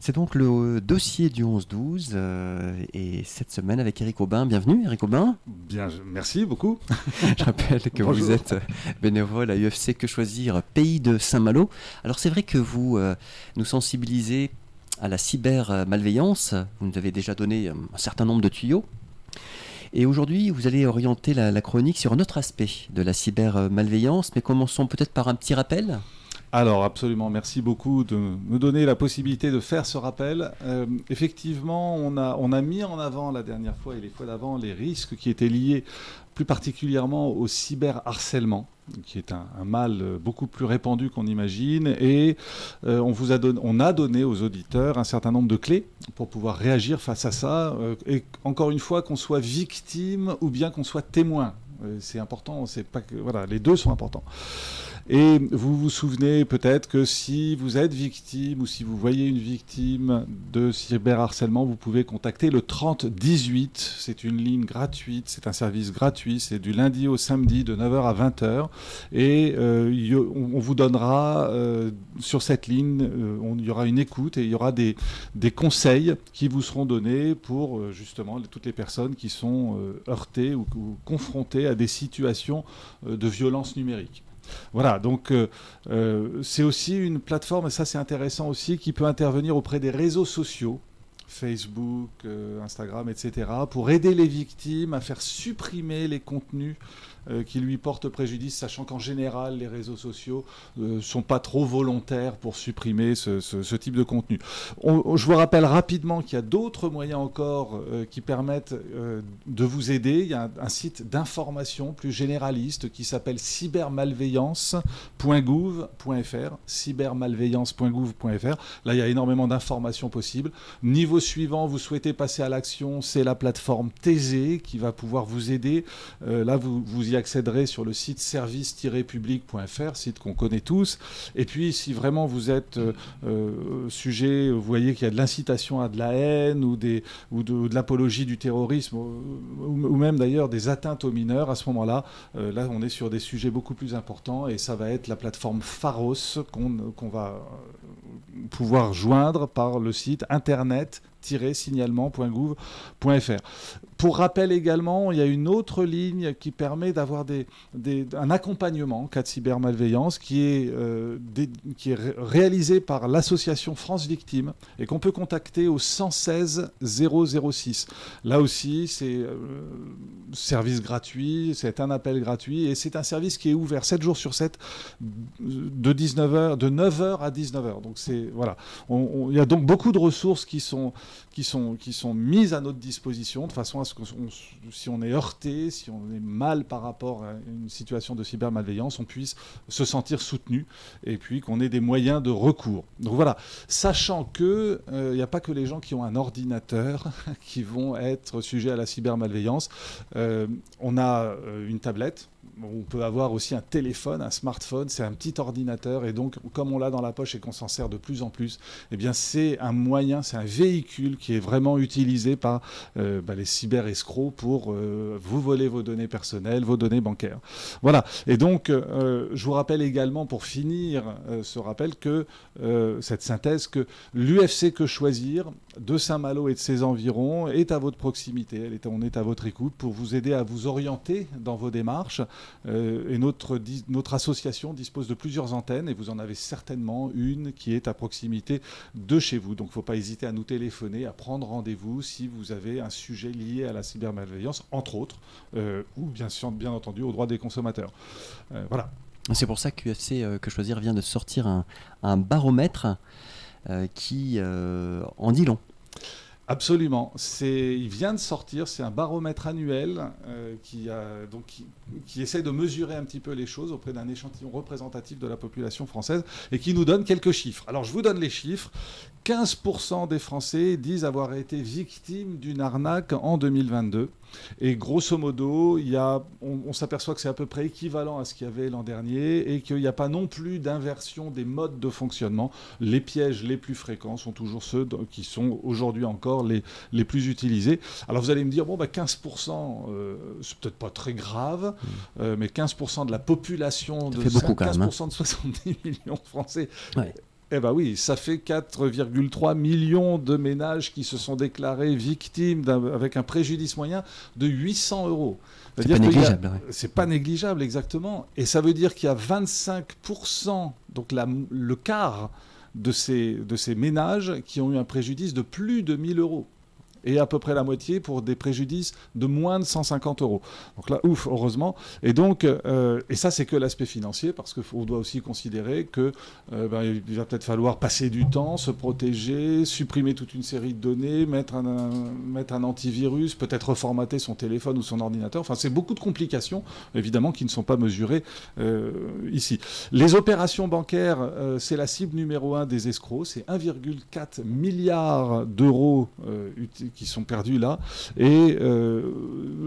C'est donc le dossier du 11-12 et cette semaine avec Éric Aubin. Bienvenue Éric Aubin. Bien, merci beaucoup. Je rappelle que vous êtes bénévole à UFC Que Choisir, pays de Saint-Malo. Alors c'est vrai que vous nous sensibilisez à la cybermalveillance. Vous nous avez déjà donné un certain nombre de tuyaux. Et aujourd'hui, vous allez orienter la chronique sur un autre aspect de la cybermalveillance. Mais commençons peut-être par un petit rappel. Alors absolument, merci beaucoup de me donner la possibilité de faire ce rappel. Effectivement, on a mis en avant la dernière fois et les fois d'avant les risques qui étaient liés plus particulièrement au cyberharcèlement, qui est un mal beaucoup plus répandu qu'on imagine. Et on a donné aux auditeurs un certain nombre de clés pour pouvoir réagir face à ça. Et encore une fois, qu'on soit victime ou bien qu'on soit témoin. C'est important, c'est pas que, voilà, les deux sont importants. Et vous vous souvenez peut-être que si vous êtes victime ou si vous voyez une victime de cyberharcèlement, vous pouvez contacter le 3018. C'est une ligne gratuite, c'est un service gratuit, c'est du lundi au samedi de 9h à 20h. Et on vous donnera sur cette ligne, il y aura une écoute et il y aura des conseils qui vous seront donnés pour justement toutes les personnes qui sont heurtées ou confrontées à des situations de violence numérique. Voilà, donc c'est aussi une plateforme, et ça c'est intéressant aussi, qui peut intervenir auprès des réseaux sociaux, Facebook, Instagram, etc., pour aider les victimes à faire supprimer les contenus qui lui portent préjudice, sachant qu'en général, les réseaux sociaux ne sont pas trop volontaires pour supprimer ce type de contenu. Je vous rappelle rapidement qu'il y a d'autres moyens encore qui permettent de vous aider. Il y a un site d'information plus généraliste qui s'appelle cybermalveillance.gouv.fr, cybermalveillance.gouv.fr. Là, il y a énormément d'informations possibles. Niveau suivant, vous souhaitez passer à l'action, c'est la plateforme Thésée qui va pouvoir vous aider. Là, vous y accéderez sur le site service-public.fr, site qu'on connaît tous. Et puis, si vraiment vous êtes sujet, vous voyez qu'il y a de l'incitation à de la haine ou de l'apologie du terrorisme, ou même d'ailleurs des atteintes aux mineurs, à ce moment-là, là, on est sur des sujets beaucoup plus importants et ça va être la plateforme Pharos qu'on va pouvoir joindre par le site internet-signalement.gouv.fr. Pour rappel également, il y a une autre ligne qui permet d'avoir un accompagnement en cas de cybermalveillance qui est réalisé par l'association France Victimes et qu'on peut contacter au 116 006. Là aussi, c'est service gratuit, c'est un appel gratuit et c'est un service qui est ouvert 7 jours sur 7 de 9h à 19h. Donc voilà. Il y a donc beaucoup de ressources qui sont mises à notre disposition de façon à ce que si on est heurté, si on est mal par rapport à une situation de cybermalveillance, on puisse se sentir soutenu et puis qu'on ait des moyens de recours. Donc voilà, sachant que il n'y a pas que les gens qui ont un ordinateur qui vont être sujets à la cybermalveillance. On a une tablette. On peut avoir aussi un téléphone, un smartphone, c'est un petit ordinateur et donc comme on l'a dans la poche et qu'on s'en sert de plus en plus, eh bien c'est un moyen, c'est un véhicule qui est vraiment utilisé par les cyber-escrocs pour vous voler vos données personnelles, vos données bancaires. Voilà, et donc je vous rappelle également pour finir ce rappel que cette synthèse que l'UFC Que Choisir de Saint-Malo et de ses environs est à votre proximité, on est à votre écoute pour vous aider à vous orienter dans vos démarches. Et notre association dispose de plusieurs antennes et vous en avez certainement une qui est à proximité de chez vous. Donc il ne faut pas hésiter à nous téléphoner, à prendre rendez-vous si vous avez un sujet lié à la cybermalveillance, entre autres, ou bien entendu aux droits des consommateurs. Voilà. C'est pour ça que UFC Que Choisir vient de sortir un baromètre qui en dit long. Absolument. Il vient de sortir, c'est un baromètre annuel qui essaie de mesurer un petit peu les choses auprès d'un échantillon représentatif de la population française et qui nous donne quelques chiffres. Alors je vous donne les chiffres. 15% des Français disent avoir été victimes d'une arnaque en 2022. Et grosso modo, on s'aperçoit que c'est à peu près équivalent à ce qu'il y avait l'an dernier et qu'il n'y a pas non plus d'inversion des modes de fonctionnement. Les pièges les plus fréquents sont toujours ceux qui sont aujourd'hui encore les plus utilisés. Alors vous allez me dire, 15%, c'est peut-être pas très grave, mais 15% de la population, ça fait beaucoup, 15% de 70 millions de Français... Ouais. Eh bien oui, ça fait 4,3 millions de ménages qui se sont déclarés victimes avec un préjudice moyen de 800 euros. C'est pas négligeable. Ouais. C'est pas négligeable, exactement. Et ça veut dire qu'il y a 25%, donc le quart de ces ménages qui ont eu un préjudice de plus de 1000 euros. Et à peu près la moitié pour des préjudices de moins de 150 euros. Donc là, ouf, heureusement. Et donc, et ça, c'est que l'aspect financier, parce qu'on doit aussi considérer que il va peut-être falloir passer du temps, se protéger, supprimer toute une série de données, mettre un antivirus, peut-être reformater son téléphone ou son ordinateur. Enfin, c'est beaucoup de complications, évidemment, qui ne sont pas mesurées ici. Les opérations bancaires, c'est la cible numéro 1 des escrocs. C'est 1,4 milliard d'euros qui sont perdus là. Et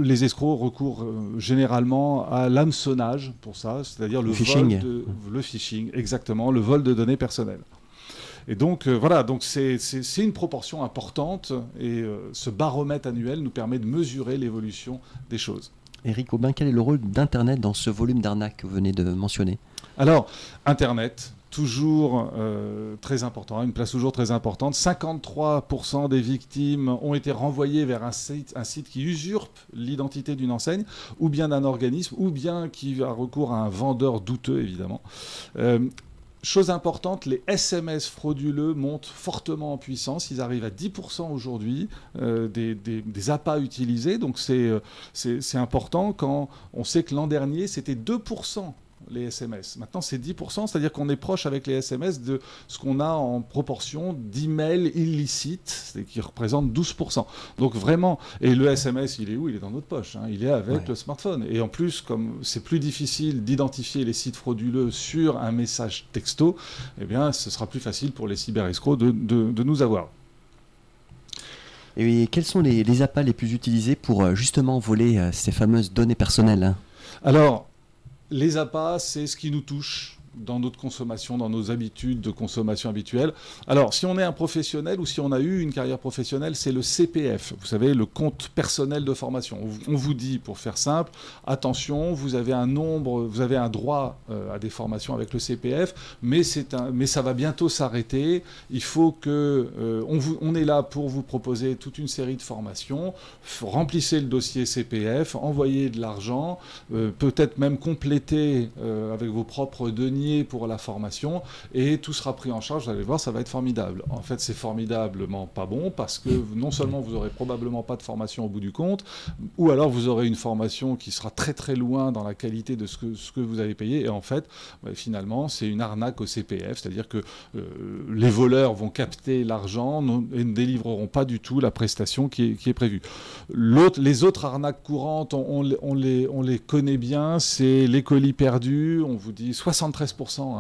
les escrocs recourent généralement à l'hameçonnage pour ça, c'est-à-dire le phishing. Le phishing, exactement, le vol de données personnelles. Et donc, voilà, donc c'est une proportion importante et ce baromètre annuel nous permet de mesurer l'évolution des choses. Éric Aubin, quel est le rôle d'Internet dans ce volume d'arnaques que vous venez de mentionner? Alors, Internet, toujours très important, une place toujours très importante. 53% des victimes ont été renvoyées vers un site qui usurpe l'identité d'une enseigne, ou bien d'un organisme, ou bien qui a recours à un vendeur douteux, évidemment. Chose importante, les SMS frauduleux montent fortement en puissance. Ils arrivent à 10% aujourd'hui des appâts utilisés. Donc c'est important quand on sait que l'an dernier, c'était 2%. Les SMS. Maintenant, c'est 10%, c'est-à-dire qu'on est proche avec les SMS de ce qu'on a en proportion d'emails illicites, qui représentent 12%. Donc vraiment, et le SMS, il est où? Il est dans notre poche, hein. Il est avec le smartphone. Et en plus, comme c'est plus difficile d'identifier les sites frauduleux sur un message texto, eh bien, ce sera plus facile pour les cyberescrocs de nous avoir. Et quels sont les appâts les plus utilisés pour justement voler ces fameuses données personnelles, hein? Alors, les appâts, c'est ce qui nous touche dans notre consommation, dans nos habitudes de consommation habituelles. Alors, si on est un professionnel ou si on a eu une carrière professionnelle, c'est le CPF, vous savez, le compte personnel de formation. On vous dit, pour faire simple, attention, vous avez un droit à des formations avec le CPF, mais ça va bientôt s'arrêter. Il faut que on est là pour vous proposer toute une série de formations. Remplissez le dossier CPF, envoyez de l'argent, peut-être même compléter avec vos propres deniers pour la formation, et tout sera pris en charge. Vous allez voir, ça va être formidable. En fait, c'est formidablement pas bon, parce que non seulement vous aurez probablement pas de formation au bout du compte, ou alors vous aurez une formation qui sera très très loin dans la qualité de ce que vous avez payé, et en fait, finalement, c'est une arnaque au CPF, c'est-à-dire que les voleurs vont capter l'argent et ne délivreront pas du tout la prestation qui est prévue. Les autres arnaques courantes, on les connaît bien, c'est les colis perdus. On vous dit 73%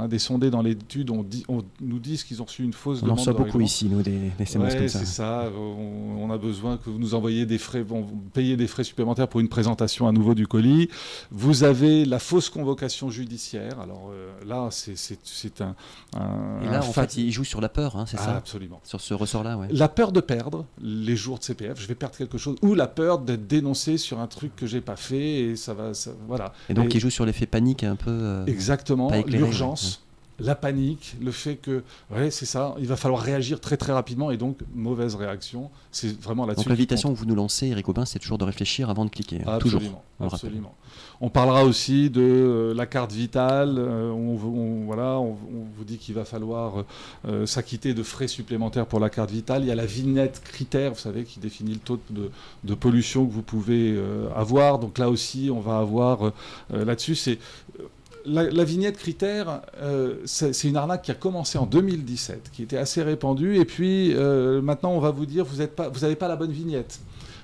des sondés dans l'étude nous disent qu'ils ont reçu une fausse demande. On en reçoit beaucoup ici, nous, des SMS comme ça. C'est ça. On a besoin que vous nous envoyiez des frais, payer des frais supplémentaires pour une présentation à nouveau du colis. Vous avez la fausse convocation judiciaire. Alors là, c'est un. Et là, en fait, il joue sur la peur, hein, c'est ça? Absolument. Sur ce ressort-là, ouais. La peur de perdre les jours de CPF, je vais perdre quelque chose, ou la peur d'être dénoncé sur un truc que j'ai pas fait, et voilà. Et donc, il joue sur l'effet panique un peu. Exactement. L'urgence, la panique, le fait que, c'est ça, il va falloir réagir très très rapidement, et donc mauvaise réaction. C'est vraiment là-dessus. Donc l'invitation que vous nous lancez, Éric Aubin, c'est toujours de réfléchir avant de cliquer. Absolument. Toujours. Absolument. On parlera aussi de la carte vitale. On vous dit qu'il va falloir s'acquitter de frais supplémentaires pour la carte vitale. Il y a la vignette critère, vous savez, qui définit le taux de pollution que vous pouvez avoir. Donc là aussi, on va avoir là-dessus, la vignette critère, c'est une arnaque qui a commencé en 2017, qui était assez répandue. Et puis, maintenant, on va vous dire, vous n'avez pas la bonne vignette.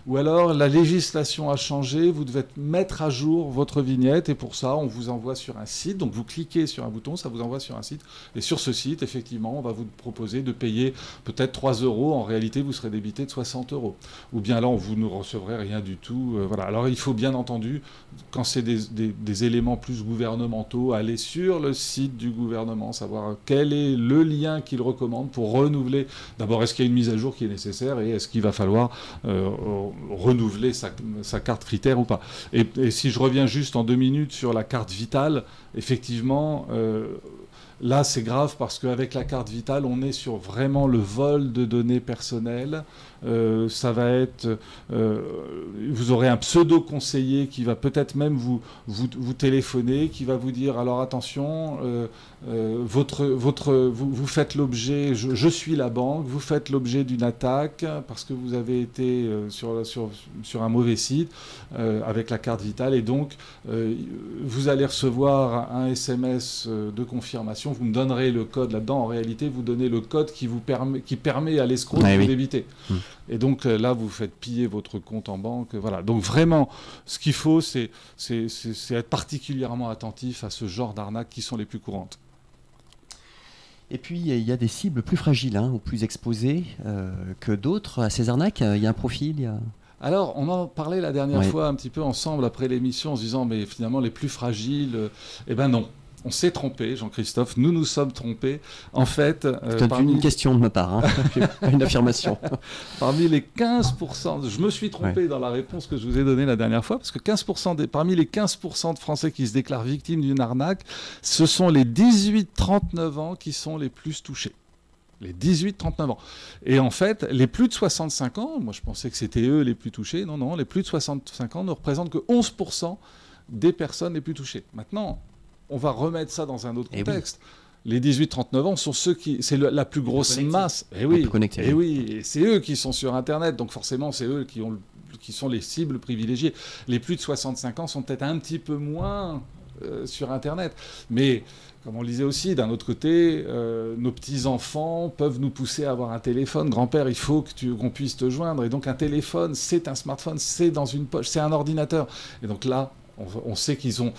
Ou alors, la législation a changé, vous devez mettre à jour votre vignette, et pour ça, on vous envoie sur un site. Donc, vous cliquez sur un bouton, ça vous envoie sur un site. Et sur ce site, effectivement, on va vous proposer de payer peut-être 3 €. En réalité, vous serez débité de 60 €. Ou bien là, vous ne recevrez rien du tout. Voilà. Alors, il faut bien entendu, quand c'est des éléments plus gouvernementaux, aller sur le site du gouvernement, savoir quel est le lien qu'il recommande pour renouveler. D'abord, est-ce qu'il y a une mise à jour qui est nécessaire, et est-ce qu'il va falloir renouveler sa carte critère ou pas. Et si je reviens juste en 2 minutes sur la carte vitale, effectivement, Là, c'est grave parce qu'avec la carte vitale, on est sur vraiment le vol de données personnelles. Ça va être... vous aurez un pseudo-conseiller qui va peut-être même vous téléphoner, qui va vous dire, alors attention, vous faites l'objet, je suis la banque, vous faites l'objet d'une attaque parce que vous avez été sur un mauvais site avec la carte vitale, et donc vous allez recevoir un SMS de confirmation, vous me donnerez le code là-dedans. En réalité, vous donnez le code qui permet à l'escroc de vous débiter. Et donc là, vous faites piller votre compte en banque. Voilà. Donc vraiment, ce qu'il faut, c'est être particulièrement attentif à ce genre d'arnaques qui sont les plus courantes. Et puis, il y a des cibles plus fragiles ou plus exposées que d'autres à ces arnaques. Il y a un profil, Alors, on en parlait la dernière fois un petit peu ensemble après l'émission en se disant, mais finalement, les plus fragiles, eh ben non. On s'est trompé, Jean-Christophe, nous nous sommes trompés. En fait... c'est une question de ma part, une affirmation. Parmi les 15%, je me suis trompé dans la réponse que je vous ai donnée la dernière fois, parce que parmi les 15% de Français qui se déclarent victimes d'une arnaque, ce sont les 18-39 ans qui sont les plus touchés. Les 18-39 ans. Et en fait, les plus de 65 ans, moi je pensais que c'était eux les plus touchés, non, les plus de 65 ans ne représentent que 11% des personnes les plus touchées. Maintenant, on va remettre ça dans un autre contexte. Les 18-39 ans sont ceux qui... C'est la plus grosse masse. Et oui, et c'est eux qui sont sur Internet. Donc forcément, c'est eux qui sont les cibles privilégiées. Les plus de 65 ans sont peut-être un petit peu moins sur Internet. Mais, comme on le disait aussi, d'un autre côté, nos petits-enfants peuvent nous pousser à avoir un téléphone. Grand-père, il faut qu'on puisse te joindre. Et donc un téléphone, c'est un smartphone, c'est dans une poche, c'est un ordinateur. Et donc là, on sait qu'ils sont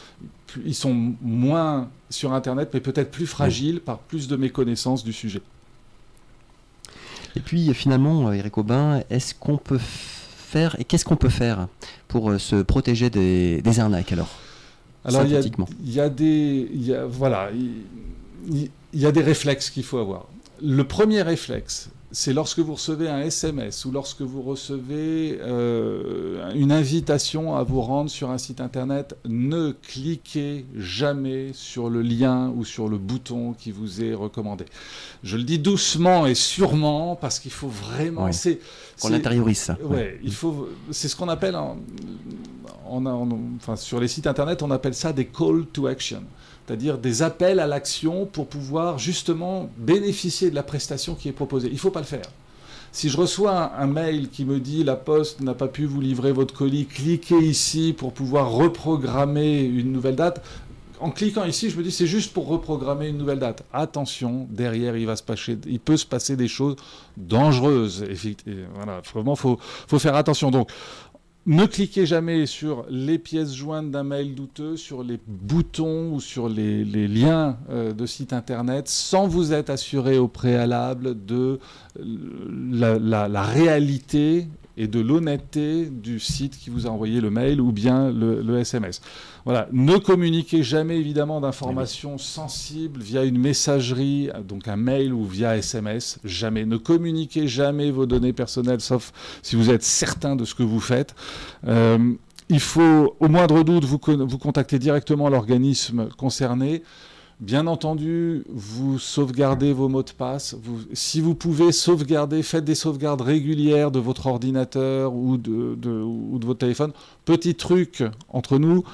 moins sur Internet, mais peut-être plus fragiles par plus de méconnaissance du sujet. Et puis finalement, Éric Aubin, qu'est-ce qu'on peut faire pour se protéger des arnaques alors il y a des réflexes qu'il faut avoir. Le premier réflexe, c'est lorsque vous recevez un SMS ou lorsque vous recevez une invitation à vous rendre sur un site internet, ne cliquez jamais sur le lien ou sur le bouton qui vous est recommandé. Je le dis doucement et sûrement parce qu'il faut vraiment... Qu'on intériorise ça. C'est ce qu'on appelle, sur les sites internet, on appelle ça des call to action. C'est-à-dire des appels à l'action pour pouvoir justement bénéficier de la prestation qui est proposée. Il ne faut pas le faire. Si je reçois un mail qui me dit « La Poste n'a pas pu vous livrer votre colis, cliquez ici pour pouvoir reprogrammer une nouvelle date », en cliquant ici, je me dis « C'est juste pour reprogrammer une nouvelle date ». Attention, derrière, il peut se passer des choses dangereuses. Voilà, vraiment, faut faire attention. Donc, ne cliquez jamais sur les pièces jointes d'un mail douteux, sur les boutons ou sur les liens de sites internet sans vous être assuré au préalable de la réalité et de l'honnêteté du site qui vous a envoyé le mail ou bien le SMS. Voilà. Ne communiquez jamais évidemment d'informations sensibles via une messagerie, donc un mail ou via SMS. Jamais. Ne communiquez jamais vos données personnelles, sauf si vous êtes certain de ce que vous faites. Il faut, au moindre doute, vous contacter directement l'organisme concerné. Bien entendu, vous sauvegardez vos mots de passe. Si vous pouvez sauvegarder, faites des sauvegardes régulières de votre ordinateur ou de votre téléphone. Petit truc entre nous,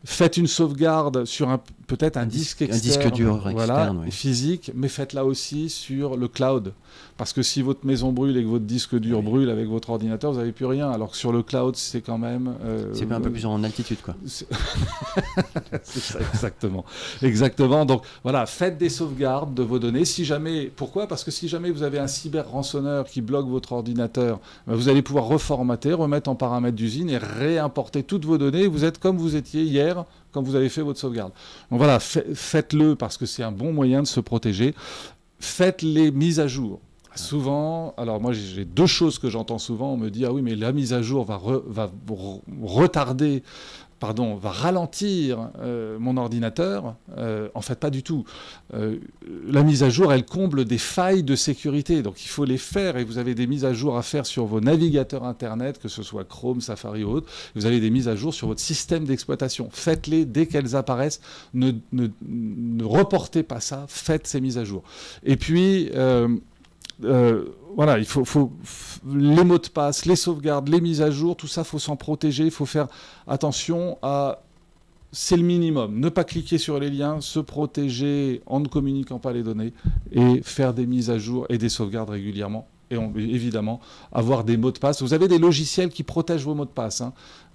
faites une sauvegarde sur peut-être un disque externe, un disque dur externe, physique, mais faites-la aussi sur le cloud. Parce que si votre maison brûle et que votre disque dur brûle avec votre ordinateur, vous n'avez plus rien. Alors que sur le cloud, c'est quand même... c'est un peu plus en altitude, quoi. C'est ça, exactement. Exactement. Donc voilà, faites des sauvegardes de vos données. Pourquoi ? Parce que si jamais vous avez un cyber-rançonneur qui bloque votre ordinateur, vous allez pouvoir reformater, remettre en paramètres d'usine et réimporter toutes vos données. Vous êtes comme vous étiez hier, quand vous avez fait votre sauvegarde. Donc voilà, faites-le parce que c'est un bon moyen de se protéger. Faites les mises à jour. Souvent, alors moi j'ai deux choses que j'entends souvent, on me dit « Ah oui, mais la mise à jour va retarder va ralentir mon ordinateur. En fait, pas du tout. La mise à jour, elle comble des failles de sécurité. Donc, il faut les faire. Et vous avez des mises à jour à faire sur vos navigateurs Internet, que ce soit Chrome, Safari ou autre. Vous avez des mises à jour sur votre système d'exploitation. Faites-les dès qu'elles apparaissent. Ne reportez pas ça. Faites ces mises à jour. Et puis... voilà, il faut les mots de passe, les sauvegardes, les mises à jour, tout ça, il faut s'en protéger, il faut faire attention à... C'est le minimum. Ne pas cliquer sur les liens, se protéger en ne communiquant pas les données et faire des mises à jour et des sauvegardes régulièrement. Et évidemment, avoir des mots de passe. Vous avez des logiciels qui protègent vos mots de passe.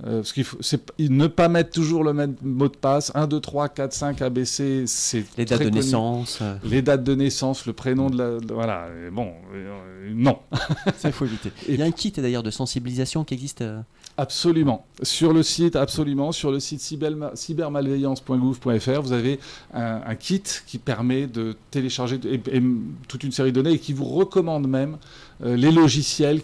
Parce qu'il faut ne pas mettre toujours le même mot de passe. 1, 2, 3, 4, 5, ABC, c'est les dates de naissance. Les dates de naissance, le prénom de la... Voilà, bon, non. Ça, il faut éviter. Il y a un kit d'ailleurs de sensibilisation qui existe Absolument. Sur le site cybermalveillance.gouv.fr, vous avez un kit qui permet de télécharger toute une série de données et qui vous recommande même les logiciels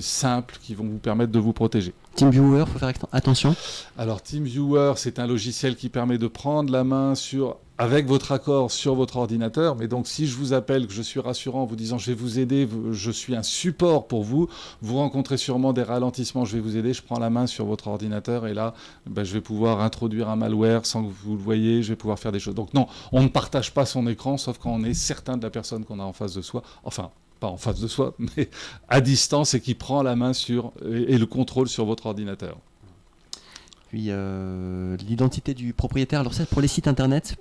simples qui vont vous permettre de vous protéger. TeamViewer, il faut faire attention. Alors TeamViewer, c'est un logiciel qui permet de prendre la main avec votre accord sur votre ordinateur. Mais donc si je vous appelle, que je suis rassurant en vous disant je vais vous aider, je suis un support pour vous, vous rencontrez sûrement des ralentissements, je vais vous aider, je prends la main sur votre ordinateur et là je vais pouvoir introduire un malware sans que vous le voyez, je vais pouvoir faire des choses. Donc non, on ne partage pas son écran sauf quand on est certain de la personne qu'on a en face de soi. Enfin, pas en face de soi, mais à distance et qui prend la main et le contrôle sur votre ordinateur. Puis l'identité du propriétaire, alors ça pour les sites internet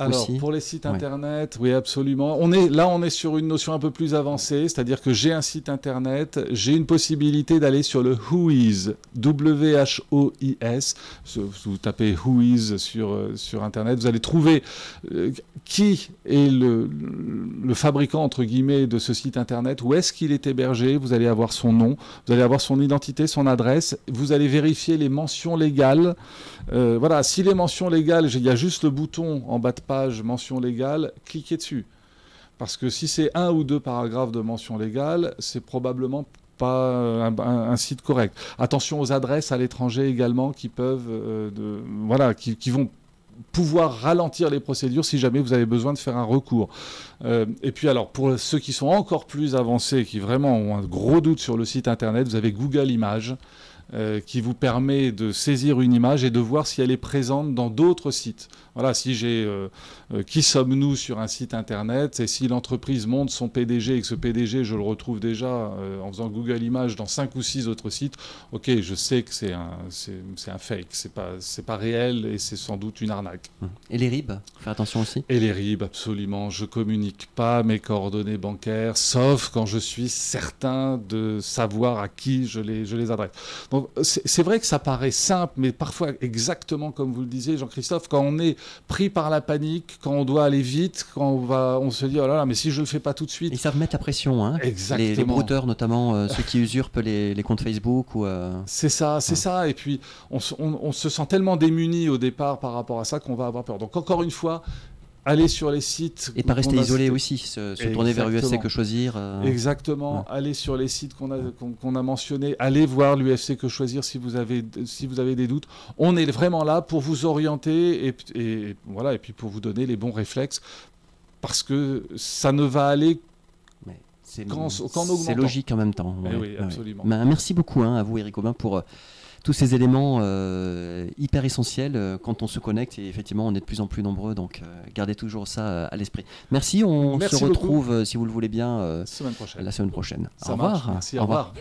alors, aussi. Pour les sites internet, oui, absolument. On est sur une notion un peu plus avancée, c'est-à-dire que j'ai un site internet, j'ai une possibilité d'aller sur le Whois, W-H-O-I-S. Vous tapez Whois sur internet, vous allez trouver qui est le fabricant, entre guillemets, de ce site internet, où est-ce qu'il est hébergé, vous allez avoir son nom, vous allez avoir son identité, son adresse, vous allez vérifier les mentions légales. Voilà, si les mentions légales, il y a juste le bouton en bas de page mention légale, cliquez dessus. Parce que si c'est 1 ou 2 paragraphes de mention légale, c'est probablement pas un site correct. Attention aux adresses à l'étranger également qui peuvent, qui vont pouvoir ralentir les procédures si jamais vous avez besoin de faire un recours. Et puis alors, pour ceux qui sont encore plus avancés, qui vraiment ont un gros doute sur le site internet, vous avez Google Images, qui vous permet de saisir une image et de voir si elle est présente dans d'autres sites. Voilà, si j'ai qui sommes-nous sur un site internet, et si l'entreprise monte son PDG et que ce PDG, je le retrouve déjà en faisant Google Images dans 5 ou 6 autres sites, ok, je sais que c'est un fake, c'est pas réel et c'est sans doute une arnaque. Et les RIB, faire attention aussi. Et les RIB, absolument. Je communique pas mes coordonnées bancaires, sauf quand je suis certain de savoir à qui je les adresse. Donc c'est vrai que ça paraît simple, mais parfois exactement comme vous le disiez, Jean-Christophe, quand on est pris par la panique, quand on doit aller vite, quand on se dit oh là là, mais si je le fais pas tout de suite. Ils savent mettre la pression, hein. Exactement. Les brouteurs notamment, ceux qui usurpent les comptes Facebook ou. C'est ça. Et puis on se sent tellement démuni au départ par rapport à ça qu'on va avoir peur. Donc encore une fois, aller sur les sites... Et pas rester isolé aussi, se tourner vers UFC Que Choisir. Exactement, aller sur les sites qu'on a mentionnés, aller voir l'UFC Que Choisir si vous avez des doutes. On est vraiment là pour vous orienter et voilà, et puis pour vous donner les bons réflexes, parce que ça ne va aller qu'en augmentant. C'est logique en même temps. Oui, absolument. Merci beaucoup à vous, Éric Aubin, pour... tous ces éléments hyper essentiels quand on se connecte, et effectivement on est de plus en plus nombreux, donc gardez toujours ça à l'esprit. Merci, Merci se retrouve si vous le voulez bien la semaine prochaine. La semaine prochaine. Ça au revoir. Marche. Merci, au revoir.